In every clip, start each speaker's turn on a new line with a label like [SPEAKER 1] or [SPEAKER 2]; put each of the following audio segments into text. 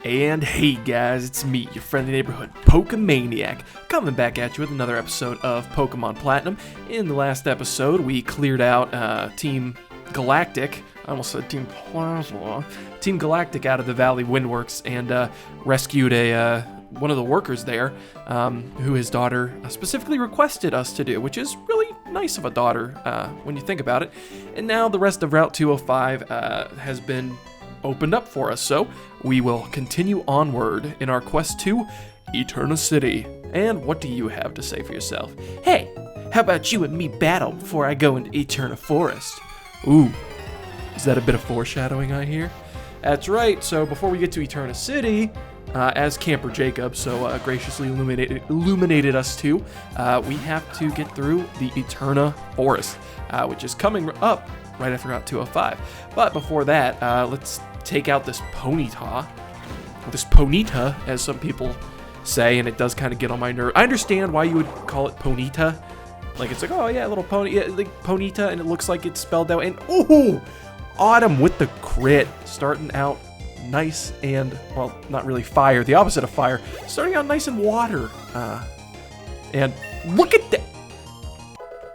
[SPEAKER 1] And hey guys, it's me, your friendly neighborhood Pokemaniac, coming back at you with another episode of Pokemon Platinum. In the last episode, we cleared out Team Galactic. I almost said Team Plasma. Team Galactic out of the Valley Windworks and rescued one of the workers there, who his daughter specifically requested us to do, which is really nice of a daughter when you think about it. And now the rest of Route 205 has been opened up for us, so we will continue onward in our quest to Eterna City. And what do you have to say for yourself?
[SPEAKER 2] Hey, how about you and me battle before I go into Eterna Forest?
[SPEAKER 1] Ooh, is that a bit of foreshadowing I hear? That's right, so before we get to Eterna City, as Camper Jacob so graciously illuminated us to, we have to get through the Eterna Forest, which is coming up right after Route 205. But before that, let's take out this Ponyta, as some people say, and it does kind of get on my nerve. I understand why you would call it Ponyta. Like, it's like, oh yeah, little pony, yeah, like Ponyta, and it looks like it's spelled out. And ooh, Autumn with the crit, starting out nice and, well, not really fire, the opposite of fire, starting out nice and water. And look at that.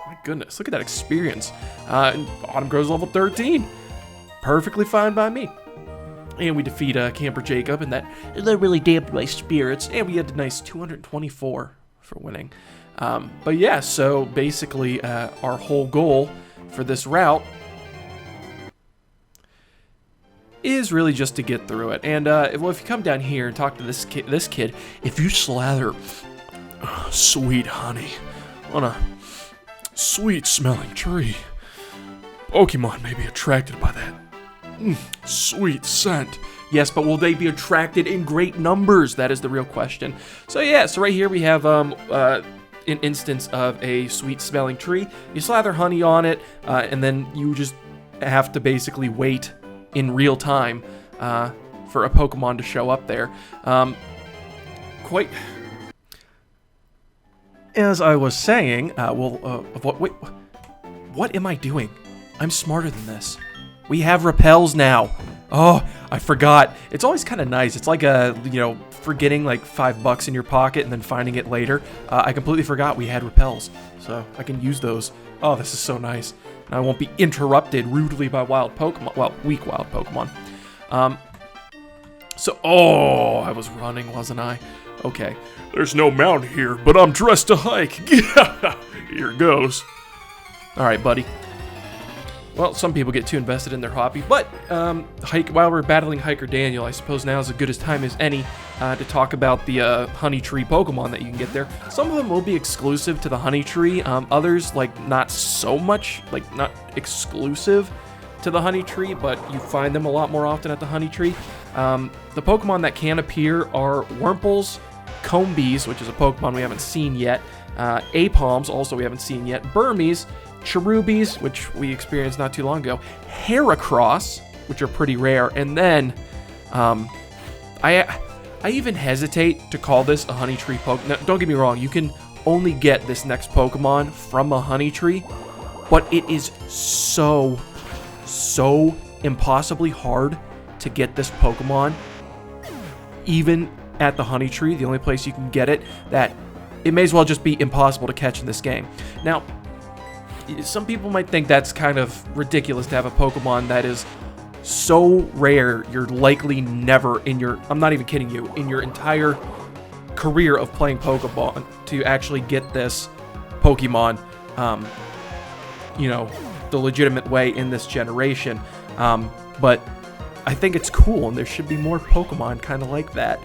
[SPEAKER 1] My goodness, look at that experience. Autumn grows level 13. Perfectly fine by me. And we defeat Camper Jacob, and that really dampened my spirits. And we had a nice 224 for winning. But yeah, so basically our whole goal for this route is really just to get through it. And well, if you come down here and talk to this kid, if you slather sweet honey on a sweet smelling tree, Pokemon may be attracted by that sweet scent. Yes, but will they be attracted in great numbers? That is the real question. So yeah, so right here we have an instance of a sweet smelling tree. You slather honey on it, and then you just have to basically wait in real time for a Pokemon to show up there. Quite as I was saying, what am I doing? I'm smarter than this. We have repels now. Oh, I forgot. It's always kind of nice. It's like forgetting like $5 in your pocket and then finding it later. I completely forgot we had repels, so I can use those. Oh, this is so nice. And I won't be interrupted rudely by wild Pokemon. Well, weak wild Pokemon. I was running, wasn't I? Okay. There's no mount here, but I'm dressed to hike. Here goes. All right, buddy. Well, some people get too invested in their hobby, but while we're battling Hiker Daniel, I suppose now is as good a time as any to talk about the Honey Tree Pokemon that you can get there. Some of them will be exclusive to the Honey Tree, others, like, not so much, like, not exclusive to the Honey Tree, but you find them a lot more often at the Honey Tree. The Pokemon that can appear are Wurmples, Combees, which is a Pokemon we haven't seen yet, Apalms, also we haven't seen yet, Burmese, Cherubies, which we experienced not too long ago, Heracross, which are pretty rare, and then I even hesitate to call this a Honey Tree Pokemon. Now, don't get me wrong, you can only get this next Pokemon from a Honey Tree, but it is so impossibly hard to get this Pokemon, even at the Honey Tree, the only place you can get it, that it may as well just be impossible to catch in this game. Now, some people might think that's kind of ridiculous to have a Pokemon that is so rare you're likely never I'm not even kidding you, in your entire career of playing Pokemon to actually get this Pokemon, the legitimate way in this generation. But I think it's cool, and there should be more Pokemon kind of like that,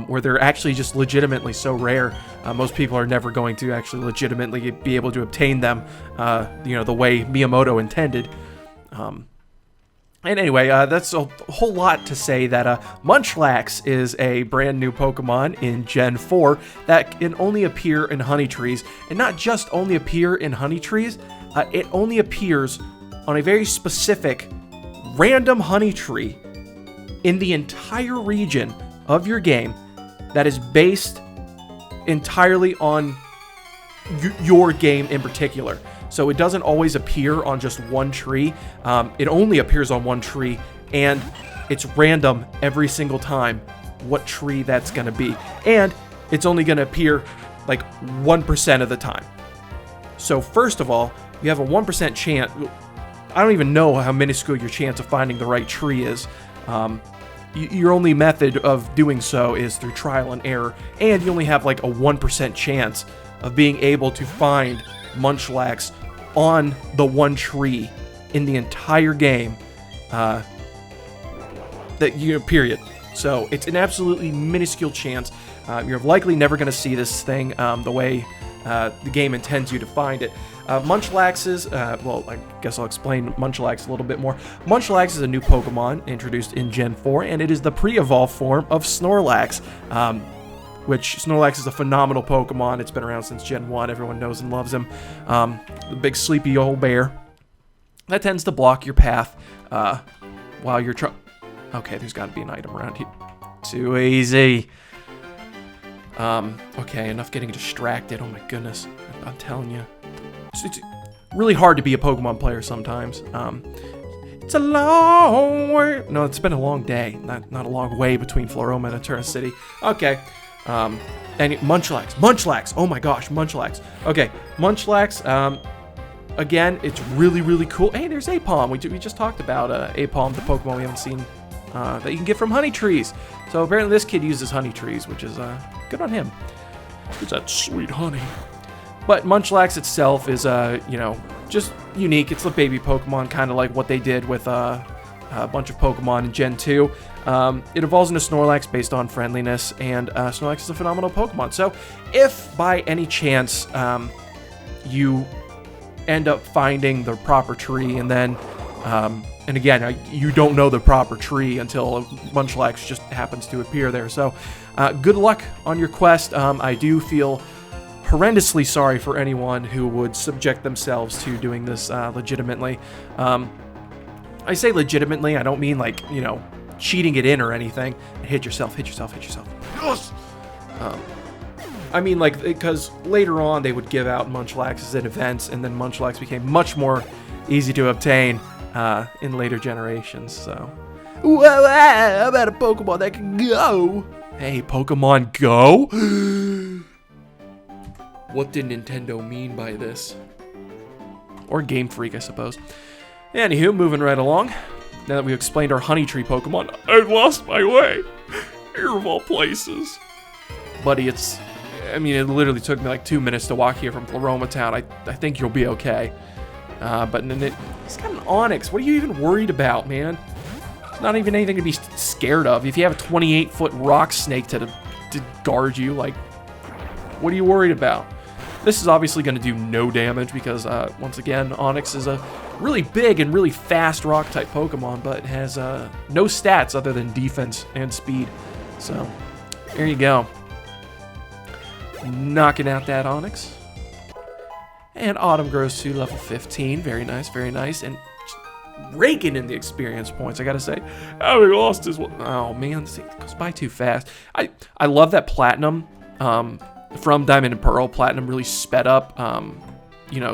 [SPEAKER 1] where they're actually just legitimately so rare. Most people are never going to actually legitimately be able to obtain them, the way Miyamoto intended. And anyway, that's a whole lot to say that Munchlax is a brand new Pokemon in Gen 4 that can only appear in Honey Trees, and not just only appear in Honey Trees, it only appears on a very specific random Honey Tree in the entire region of your game that is based entirely on your game in particular. So it doesn't always appear on just one tree. It only appears on one tree, and it's random every single time what tree that's going to be. And it's only going to appear like 1% of the time. So first of all, you have a 1% chance. I don't even know how minuscule your chance of finding the right tree is. Your only method of doing so is through trial and error, and you only have like a 1% chance of being able to find Munchlax on the one tree in the entire game. Period. So it's an absolutely minuscule chance. You're likely never going to see this thing the way the game intends you to find it. Munchlax's, well, I guess I'll explain Munchlax a little bit more. Munchlax is a new Pokemon introduced in Gen 4, and it is the pre-evolved form of Snorlax, which Snorlax is a phenomenal Pokemon. It's been around since Gen 1. Everyone knows and loves him. The big sleepy old bear that tends to block your path while you're Okay, there's got to be an item around here. Too easy. Okay, enough getting distracted. Oh my goodness. I'm telling you. It's really hard to be a Pokemon player sometimes. It's a long way. No, it's been a long day. Not a long way between Floroma and Eterna City. Okay. And Munchlax. Oh my gosh, Munchlax. Okay, Munchlax. Again, it's really, really cool. Hey, there's Apom. We just talked about Apom, the Pokemon we haven't seen that you can get from honey trees. So apparently this kid uses honey trees, which is good on him. It's that sweet honey. But Munchlax itself is, just unique. It's the baby Pokemon, kind of like what they did with a bunch of Pokemon in Gen 2. It evolves into Snorlax based on friendliness, and Snorlax is a phenomenal Pokemon. So if by any chance you end up finding the proper tree, and then, and again, you don't know the proper tree until Munchlax just happens to appear there. So good luck on your quest. I do feel horrendously sorry for anyone who would subject themselves to doing this legitimately. I say legitimately, I don't mean like, cheating it in or anything. Hit yourself. Yes! I mean, like, because later on they would give out Munchlaxes at events, and then Munchlax became much more easy to obtain in later generations, so. Whoa, how about a Pokemon that can go? Hey, Pokemon Go? What did Nintendo mean by this? Or Game Freak, I suppose. Anywho, moving right along. Now that we've explained our Honey Tree Pokemon, I lost my way. Here of all places. Buddy, it literally took me like 2 minutes to walk here from Floroma Town. I think you'll be okay. But it's got an Onix. What are you even worried about, man? It's not even anything to be scared of. If you have a 28-foot rock snake to guard you, like, what are you worried about? This is obviously going to do no damage because, once again, Onix is a really big and really fast rock-type Pokemon, but has no stats other than defense and speed. So, there you go. Knocking out that Onix. And Autumn grows to level 15. Very nice, very nice. And raking in the experience points, I gotta say. Having lost his one. Oh, man, it goes by too fast. I love that Platinum. From Diamond and Pearl, Platinum really sped up,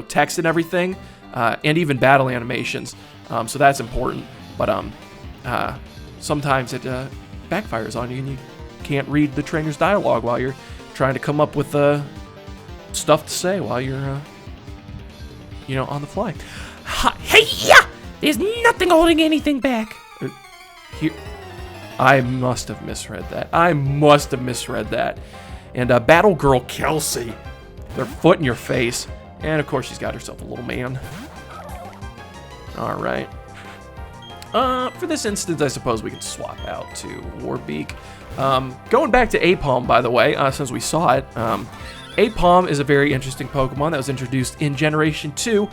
[SPEAKER 1] text and everything, and even battle animations. So that's important. But sometimes it backfires on you, and you can't read the trainer's dialogue while you're trying to come up with stuff to say while you're, on the fly.
[SPEAKER 2] Hey-ya! There's nothing holding anything back.
[SPEAKER 1] Here, I must have misread that. And Battle Girl Kelsey, their foot in your face. And of course, she's got herself a little man. All right. For this instance, I suppose we can swap out to Warbeak. Going back to Apom, by the way, since we saw it, Apom is a very interesting Pokemon that was introduced in Generation 2.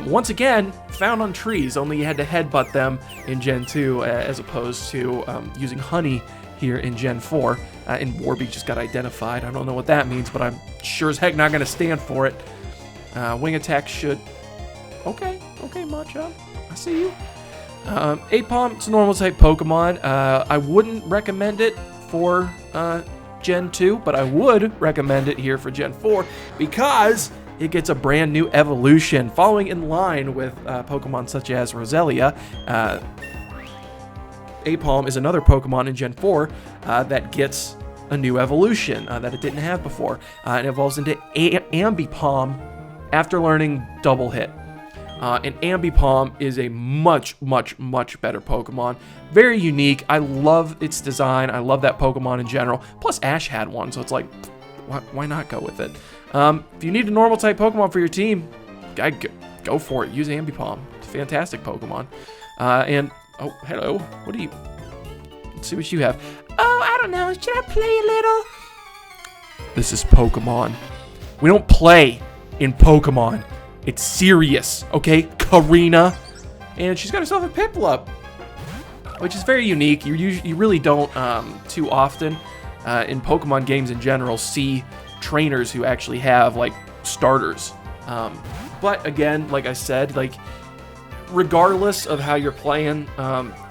[SPEAKER 1] Once again, found on trees, only you had to headbutt them in Gen 2 as opposed to using honey here in Gen 4. And Warbeak just got identified. I don't know what that means, but I'm sure as heck not going to stand for it. Wing attack should... Okay, Machop. I see you. Apom, it's a normal type Pokemon. I wouldn't recommend it for Gen 2, but I would recommend it here for Gen 4 because it gets a brand new evolution following in line with Pokemon such as Roselia. Apalm is another Pokemon in Gen 4 that gets a new evolution that it didn't have before. It evolves into Ambipom after learning Double Hit. And Ambipom is a much, much, much better Pokemon. Very unique. I love its design. I love that Pokemon in general. Plus, Ash had one, so it's like, why not go with it? If you need a normal type Pokemon for your team, go for it. Use Ambipom. It's a fantastic Pokemon. Oh, hello. What do you... Let's see what you have.
[SPEAKER 2] Oh, I don't know. Should I play a little?
[SPEAKER 1] This is Pokemon. We don't play in Pokemon. It's serious, okay? Karina. And she's got herself a Piplup, which is very unique. You really don't too often in Pokemon games in general see trainers who actually have like starters. But again, like I said, like regardless of how you're playing,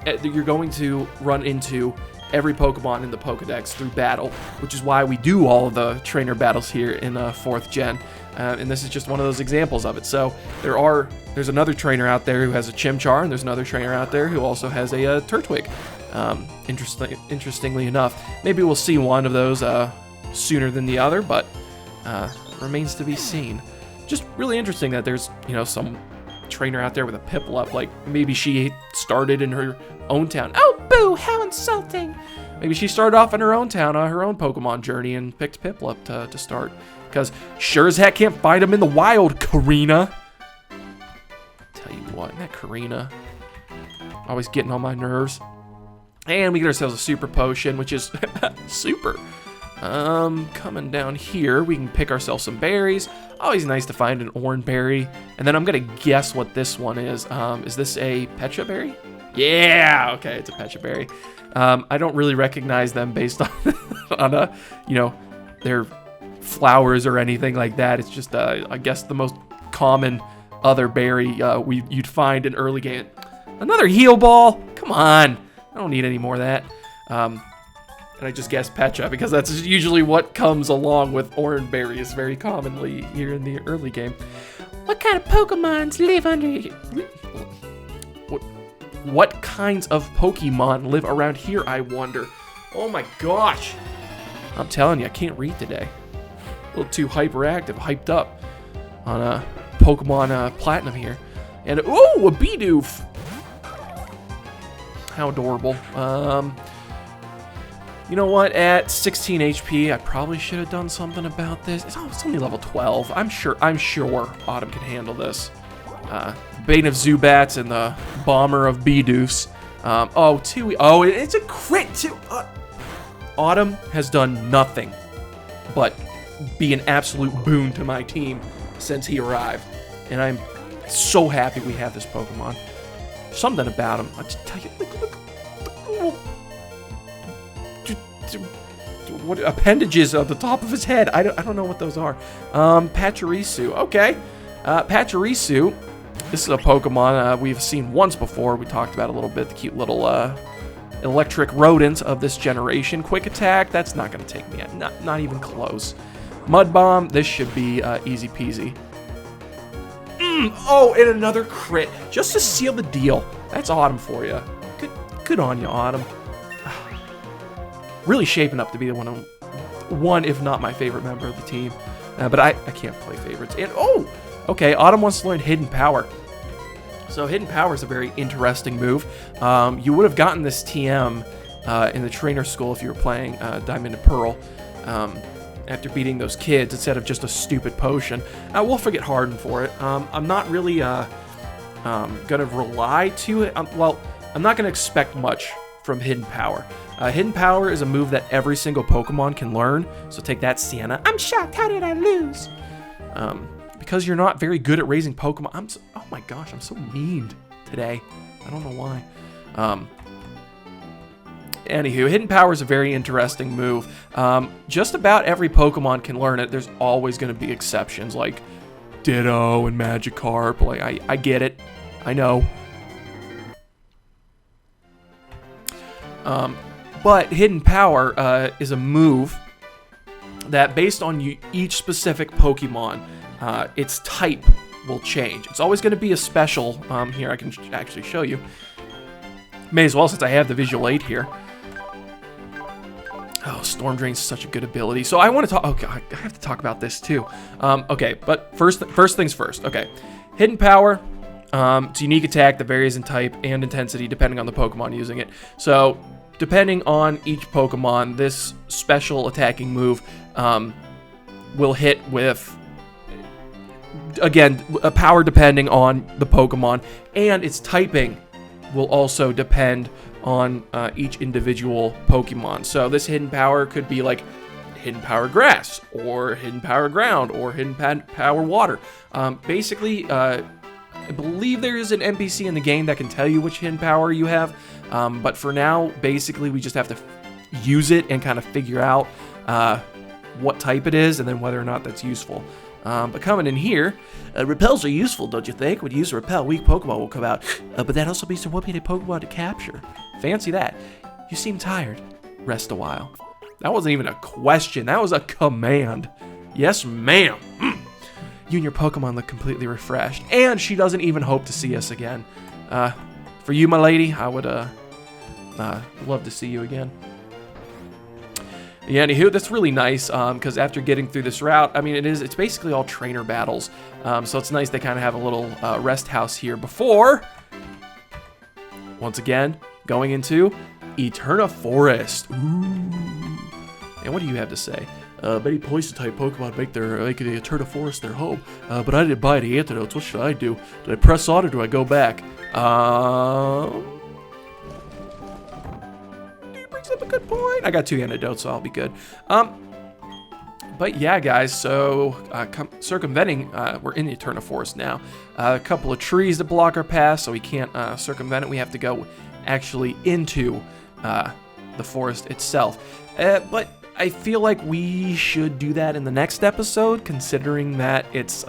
[SPEAKER 1] you're going to run into every Pokemon in the Pokedex through battle, which is why we do all of the trainer battles here in 4th Gen. And this is just one of those examples of it. So there's another trainer out there who has a Chimchar, and there's another trainer out there who also has a Turtwig. Interestingly enough, maybe we'll see one of those sooner than the other, but remains to be seen. Just really interesting that there's some trainer out there with a Piplup. Like maybe she started in her own town.
[SPEAKER 2] Oh, boo! How insulting!
[SPEAKER 1] Maybe she started off in her own town on her own Pokemon journey and picked Piplup to start. Because sure as heck can't find him in the wild, Karina. Tell you what, that Karina always getting on my nerves. And we get ourselves a super potion, which is super. Coming down here, we can pick ourselves some berries. Always nice to find an orange berry. And then I'm gonna guess what this one is. Is this a Pecha berry? Yeah, okay, it's a Pecha berry. I don't really recognize them based on their flowers or anything like that. It's just I guess the most common other berry you'd find in early game. Another heal ball. Come on, I don't need any more of that. And I just guessed Pecha because that's usually what comes along with orange berries very commonly here in the early game.
[SPEAKER 2] What kind of Pokemons live under here?
[SPEAKER 1] What kinds of Pokemon live around here, I wonder? Oh my gosh. I'm telling you, I can't read today. A little too hyperactive, hyped up on Pokemon Platinum here. And, ooh, a Bidoof. How adorable. You know what? At 16 HP, I probably should have done something about this. It's only level 12. I'm sure Autumn can handle this. Bane of Zubats and the Bomber of Bidoofs. Oh, it's a crit too. Autumn has done nothing but be an absolute boon to my team since he arrived. And I'm so happy we have this Pokemon. Something about him. I'll just tell you. Look. What appendages on the top of his head? I don't know what those are. Pachirisu. Okay. Pachirisu. This is a Pokemon we've seen once before. We talked about it a little bit. The cute little electric rodent of this generation. Quick attack. That's not going to take me out. Not even close. Mud Bomb. This should be easy peasy. Oh, and another crit. Just to seal the deal. That's Autumn for you. Good on you, Autumn. Really shaping up to be one, if not my favorite member of the team. But I can't play favorites. And, okay, Autumn wants to learn Hidden Power. So Hidden Power is a very interesting move. You would have gotten this TM in the trainer school if you were playing Diamond and Pearl after beating those kids instead of just a stupid potion. We'll forget Harden for it. I'm not really going to rely to it. I'm not going to expect much from Hidden Power. Hidden Power is a move that every single Pokemon can learn. So take that, Sienna.
[SPEAKER 2] I'm shocked. How did I lose?
[SPEAKER 1] Because you're not very good at raising Pokemon. Oh my gosh, I'm so mean today. I don't know why. Anywho, Hidden Power is a very interesting move. Just about every Pokemon can learn it. There's always going to be exceptions like Ditto and Magikarp. Like I get it. I know. But Hidden Power is a move that based on each specific Pokemon, its type will change. It's always going to be a special. Here I can actually show you. May as well since I have the visual aid here. Oh, Storm Drain's such a good ability. So I want to talk. Okay, I have to talk about this too. Okay, but first things first. Okay, hidden power. It's a unique attack that varies in type and intensity depending on the Pokemon using it. So depending on each Pokemon, this special attacking move will hit with, again, a power depending on the Pokemon, and its typing will also depend on each individual Pokemon. So this hidden power could be like hidden power grass, or hidden power ground, or hidden power water. Basically, I believe there is an NPC in the game that can tell you which hidden power you have, but for now, basically, we just have to use it and kind of figure out what type it is, and then whether or not that's useful. But coming in here, repels are useful, don't you think? When you use a repel, weak Pokemon will come out. But that also means there won't be any Pokemon to capture. Fancy that. You seem tired. Rest a while. That wasn't even a question. That was a command. Yes, ma'am. You and your Pokemon look completely refreshed. And she doesn't even hope to see us again. For you, my lady, I would love to see you again. Yeah, anywho, that's really nice, because after getting through this route, I mean, it's basically all trainer battles, so it's nice they kind of have a little rest house here before, once again, going into Eterna Forest. Ooh. And what do you have to say? Many poison-type Pokemon make the Eterna Forest their home, but I didn't buy any antidotes. What should I do? Do I press on or do I go back? Up a good point. I got 2 antidotes, so I'll be good. But yeah, guys, so circumventing, we're in the Eterna Forest now. A couple of trees that block our path, so we can't circumvent it. We have to go actually into the forest itself. But I feel like we should do that in the next episode, considering that it's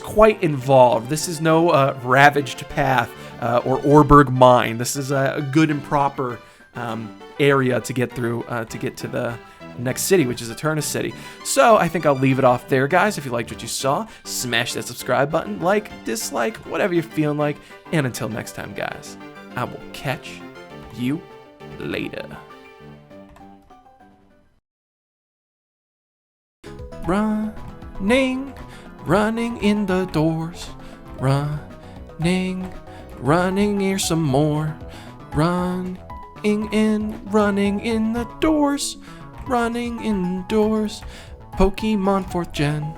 [SPEAKER 1] quite involved. This is no ravaged path or Orberg mine. This is a good and proper area to get through to get to the next city, which is Eterna City. So I think I'll leave it off there, guys. If you liked what you saw, smash that subscribe button, like, dislike, whatever you're feeling like. And until next time, guys, I will catch you later. Running in the doors. Running here's some more. Running in the doors, running indoors, Pokemon 4th Gen.